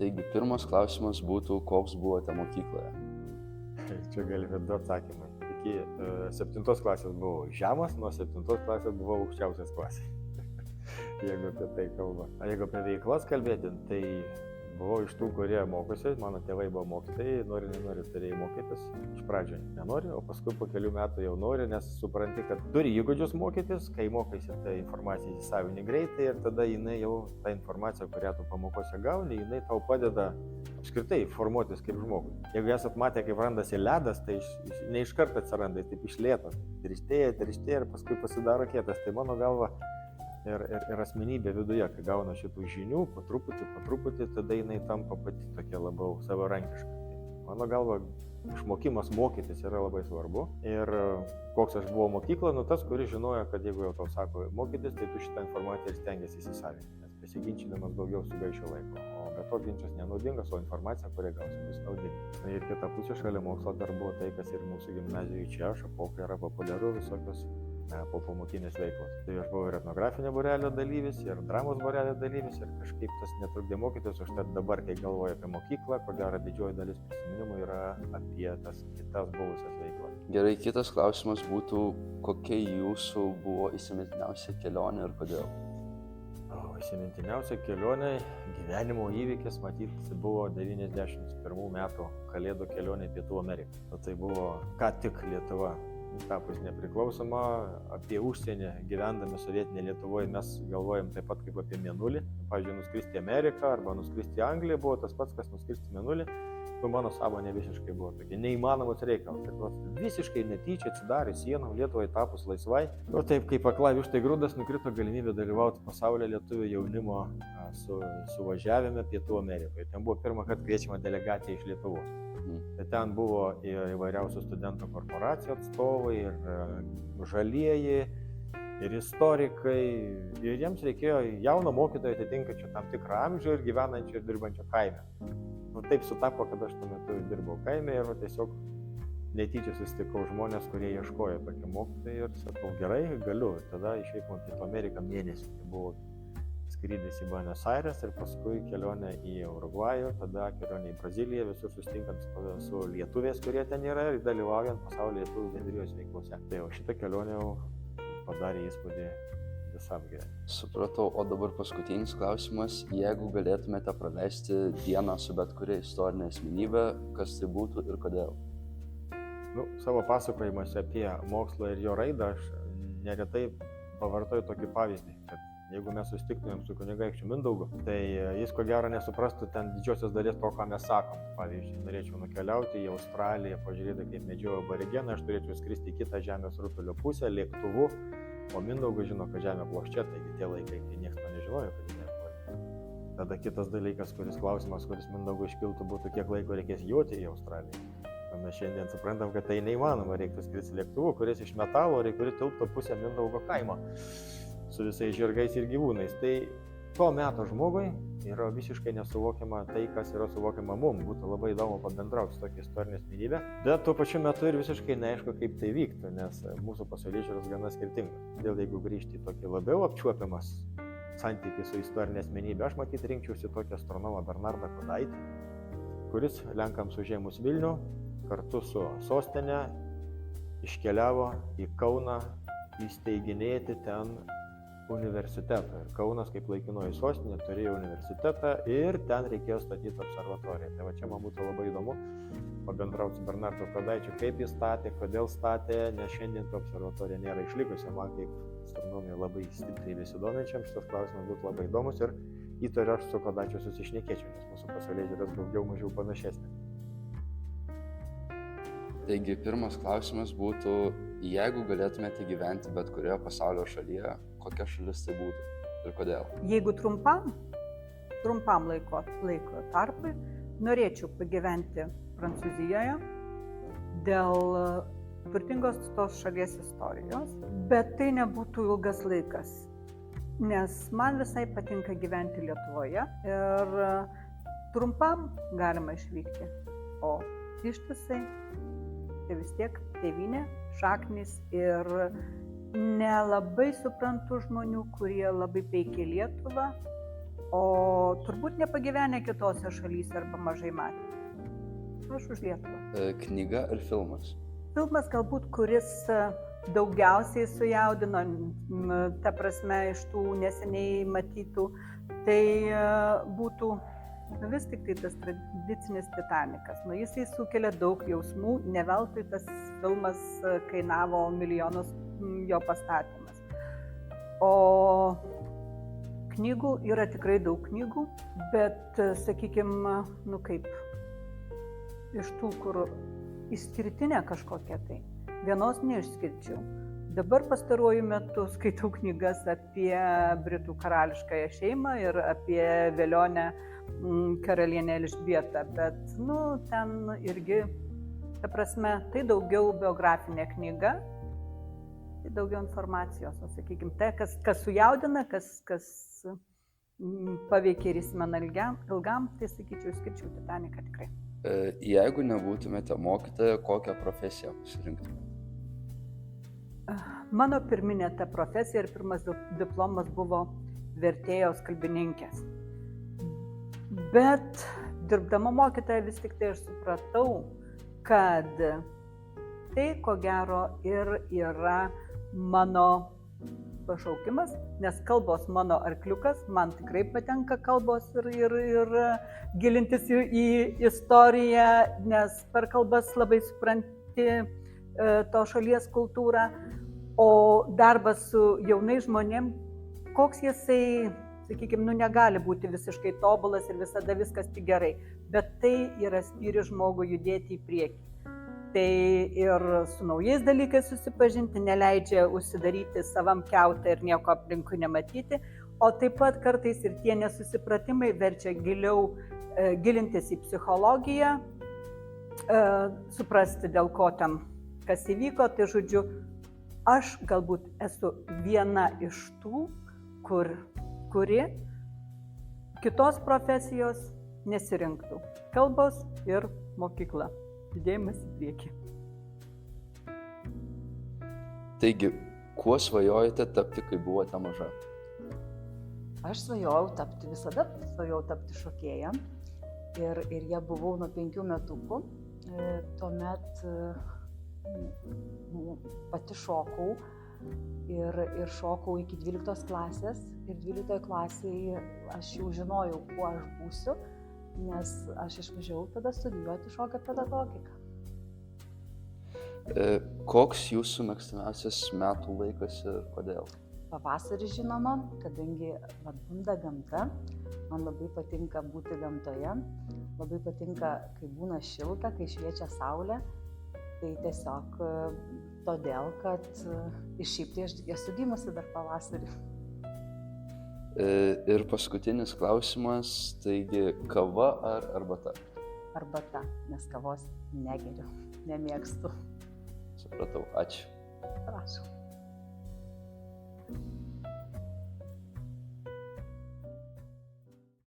Taigi pirmas klausimas būtų, koks buvote mokykloje? Čia gali du atsakymai. Iki 7 klasės buvau žemas, nuo 7 klasės buvau aukščiausias klasės. Jeigu apie tai kalba. Jeigu apie veiklas kalbėti, tai buvau iš tų, kurie mokosi, mano tėvai buvo mokytojai, nenori turėjai mokytis. Iš pradžio nenori, o paskui po kelių metų jau nori, nes supranti, kad turi įgūdžius mokytis, kai mokaisi, tai informacija įsisavini greitai ir tada jinai jau ta informacija, kurią tu pamokose gauni, jinai tau padeda apskritai formuotis kaip žmogui. Jeigu esat matę, kaip randasi ledas, tai ne iš karto atsiranda, taip iš lėto. Tirštėja ir paskui pasidaro kietas. Tai mano galva ir asmenybė viduje, kai gauna šitų žinių, po truputį, tada jinai tampa pati tokia labiau savarankiška. Tai mano galva, išmokimas mokytis yra labai svarbu. Ir koks aš buvau mokykla, tas, kuris žinojo, kad jeigu jau tau sako mokytis, tai tu šitą informaciją ir stengiasi įsisavinti. Nes besiginčydamas daugiau sugaišio laiko. O be to ginčas nenaudingas, o informacija, kurią gausi, bus naudinga. Ir kita pusė šalia mokslo dar buvo tai, kas ir mūsų gimnazijoje čia, šapokai yra populiaru visokios popamokinės veiklos. Tai aš buvau ir etnografinio būrelio dalyvis, ir dramos būrelio dalyvis, ir kažkaip tas netrukdė mokytis, užtat dabar, kai galvoju apie mokyklą, ko gero didžioji dalis prisiminimų yra apie tas kitas buvusias veiklas. Gerai, kitas klausimas būtų, kokia jūsų buvo įsimintiniausia kelionė ir kodėl? Įsimintiniausia kelionė, gyvenimo įvykis, matyt, buvo 91 metų kalėdų kelionė į Pietų Ameriką. Tai buvo ką tik Lietuva tapus nepriklausoma, apie užsienį gyvendami sovietinėje Lietuvoje mes galvojam taip pat kaip apie Mėnulį. Pavyzdžiui, nuskristi į Ameriką arba nuskristi į Angliją buvo tas pats, kas nuskristi į Mėnulį. Mano sąmonė visiškai buvo tokia neįmanomas reikalas. Visiškai netyčia atsidarė sieną, Lietuvai tapus laisvai. O taip kaip akla vištai grūdas nukrito galimybė dalyvauti pasaulio lietuvių jaunimo suvažiavime Pietų Amerikoje. Ten buvo pirmą kartą kviečiama delegacija iš Lietuvos. Tai ten buvo ir įvairiausių studentų korporacijų atstovai, ir žalieji, ir istorikai. Ir jiems reikėjo jauno mokytojo atitinkančio tam tikrą amžių ir gyvenančio ir dirbančio kaime. Taip sutapo, kad aš tuo metu dirbau kaime ir tiesiog netyčia susitikau žmonės, kurie ieškojo tokio mokytojo ir sakau, gerai, galiu. Tada išvykom į Pietų Ameriką mėnesį. Tai buvo skrydis į Buenos Aires ir paskui kelionė į Urugvajų, tada kelionė į Braziliją, visur susitinkant su lietuviais, kurie ten yra ir dalyvaujant pasaulio lietuvių bendrijos veiklose. Tai jau šitą kelionę jau padarė įspūdį visam gyvenimui. Supratau, o dabar paskutinis klausimas. Jeigu galėtumėte praleisti dieną su bet kuria istorinė asmenybė, kas tai būtų ir kodėl? Savo pasakojimuose apie mokslą ir jo raidą aš neretai pavartoju tokį pavyzdį, kad jeigu mes susitiktumėm su kunigaikščiu Mindaugu, tai jis ko gero nesuprastų ten didžiosios dalies to, ką mes sakom. Pavyzdžiui, norėčiau nukeliauti į Australiją, pažiūrėti, kaip medžiojo aborigeną, aš turėčiau skristi į kitą žemės rutulio pusę lėktuvu, o Mindaugas žino, kad žemė plokščia, taigi tie laikai, kai niekas to nežinojo, kad žemė plokščia. Tada kitas dalykas, klausimas, kuris Mindaugui iškiltų, būtų, kiek laiko reikės joti į Australiją. Mes šiandien suprantam, kad tai neįmanoma, reiktų skristi lėktuvu, kuris iš metalo, kuri tilptų pusę Mindaugo kaimo su visais žirgais ir gyvūnais. Tai tuo metu žmogui yra visiškai nesuvokiama tai, kas yra suvokiama mums. Būtų labai įdomu pabendrauti su tokia istorinė asmenybė, bet tuo pačiu metu ir visiškai neaišku, kaip tai vyktų, nes mūsų pasaulėžiūros gana skirtingas. Todėl jeigu grįžti į tokį labiau apčiuopiamas santykį su istorinė asmenybė, aš matyt rinkčiausi tokį astronomą Bernardą Kodaitį, kuris Lenkams užėmus Vilnių kartu su sostine iškeliavo į Kauną įsteiginėti ten universitetą. Ir Kaunas kaip laikinoji sostinė turėjo universitetą ir ten reikėjo statyti observatoriją. Tai va čia man būtų labai įdomu pabendrauti su Bernardu Kodaičiu, kaip jis statė, kodėl statė, nes šiandien ta observatorija nėra išlikusi. Man kaip astronomija labai stipriai besidominčiam šitas klausimas būtų labai įdomus ir įtariu aš su Kodaičiu susišnekėčiau, nes mūsų pasaulėžiūros daugiau mažiau panašesnė. Taigi pirmas klausimas būtų, jeigu galėtumėte gyventi bet kurioje pasaulio šalyje, kokia šalis tai būtų ir kodėl? Jeigu trumpam laiko tarpui, norėčiau pagyventi Prancūzijoje dėl turtingos tos šalies istorijos, bet tai nebūtų ilgas laikas, nes man visai patinka gyventi Lietuvoje ir trumpam galima išvykti, o ištisai tai vis tiek tėvynė, šaknys ir nelabai suprantu žmonių, kurie labai peikia Lietuvą, o turbūt nepagyvenę kitose šalyse arba mažai matę. Aš už Lietuvą. Knyga ar filmas? Filmas galbūt, kuris daugiausiai sujaudino, ta prasme, iš tų neseniai matytų, tai būtų vis tik tai tas tradicinis Titanikas. Nu, jisai sukelia daug jausmų, ne veltui tas filmas kainavo milijonus jo pastatymas. O knygų yra tikrai daug knygų, bet, sakykime, nu kaip, iš tų, kur išskirtinė kažkokia tai, vienos neišskirčiau. Dabar pastaruoju metu skaitau knygas apie Britų karališkąją šeimą ir apie Velionę karalienę Elžbietą, bet, nu, ten irgi, ta prasme, tai daugiau biografinė knyga, tai daugiau informacijos, o sakykime, tai, kas sujaudina, kas paveikia ir įsimena ilgam, tai sakyčiau, skirčiau Titaniką tikrai. Jeigu nebūtumėte mokytoja, kokią profesiją pasirinktumėte? Mano pirminė ta profesija ir pirmas diplomas buvo vertėjos kalbininkės. Bet dirbdama mokytoja vis tik tai aš supratau, kad tai, ko gero, ir yra mano pašaukimas, nes kalbos mano arkliukas, man tikrai patenka kalbos ir gilintis į istoriją, nes per kalbas labai supranti to šalies kultūrą, o darbas su jaunais žmonėm, koks jisai, sakykime, nu negali būti visiškai tobulas ir visada viskas tik gerai, bet tai yra spyri žmogų judėti į priekį. Tai ir su naujais dalykais susipažinti, neleidžia užsidaryti savam kiautą ir nieko aplinkui nematyti, o taip pat kartais ir tie nesusipratimai verčia gilintis į psichologiją, suprasti, dėl ko ten kas įvyko. Tai žodžiu, aš galbūt esu viena iš tų, kuri kitos profesijos nesirinktų. Kalbos ir mokykla. Judėjimas į priekį. Taigi, kuo svajojate tapti, kai buvote maža? Aš visada svajojau tapti šokėja ir ją buvau nuo 5 metukų. Tuomet pati šokau ir šokau iki 12 klasės ir 12 klasėje aš jau žinojau, kuo aš būsiu, nes aš išvažiavau tada studijuoti šokio pedagogiką. Koks jūsų mėgstamiausias metų laikas ir kodėl? Pavasaris, žinoma, kadangi bunda gamta, man labai patinka būti gamtoje, labai patinka, kai būna šilta, kai šviečia saulė, tai tiesiog todėl, kad ir šiaip tai aš esu gimusi dar pavasarį. Ir paskutinis klausimas, taigi kava ar arbata? Arbata, nes kavos negeriu, nemėgstu. Supratau, ačiū. Prašau.